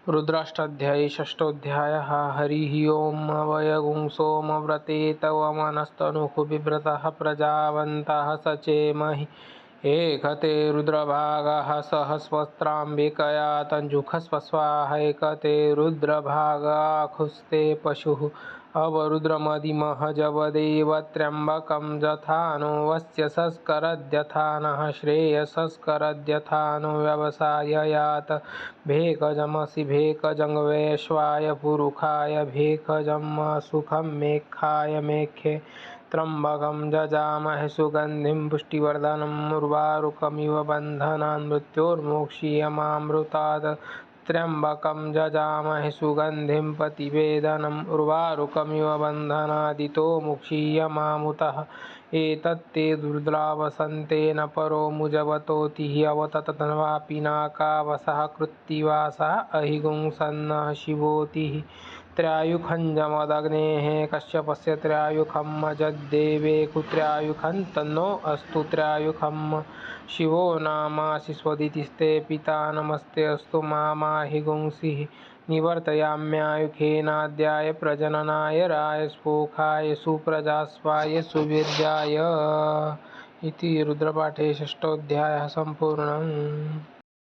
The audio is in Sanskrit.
रुद्राष्टाध्यायी षष्ठोऽध्यायः। हरिः ओम्। वयगुंसोमव्रते तव मनस्तनुः बिभ्रतः प्रजावन्तः सचेमहि एकते रुद्रभागः सहस्वस्त्राम्बिकया तञ्जुषस्वस्वाहैकते रुद्रभागाखुस्ते पशुः अवरुद्रमदिमः जवदेव त्र्यम्बकं जथानो वस्य संस्करद्यथा नः श्रेयसंस्करद्यथा नो व्यवसाययात् भेकजमसि भेकजङ्वैश्वाय पुरुखाय भेकजं सुखं मेघाय मेघे त्र्यम्बकं जजामहे सुगन्धिं पुष्टिवर्धनम् उर्वारुकमिव बन्धनान् मृत्योर्मोक्षीयमामृतात् त्र्यम्बकं जजामहे सुगन्धिं प्रतिवेदनम् उर्वारुकमिव बन्धनादितो मोक्षीयमामुतः एतत्ते रुद्रावसन्तेन परो मुजवतोतिः अवततन्वापि नाकावसः कृत्तिवासः अहिगुंसन्नः शिवोतिः त्रयायुखञ्जमदग्नेः कश्यपस्य त्रयायुखं जज्देवेकु त्रयायुखं तन्नो अस्तु त्रयायुखं शिवो नामासि स्वदितिस्ते पिता नमस्ते अस्तु मामाहिगुंसिः निवर्तयाम्यायुखेनाद्याय प्रजननाय रायस्पोखाय सुप्रजास्वाय सुवीर्याय इति रुद्रपाठे षष्ठोऽध्यायः सम्पूर्णम्।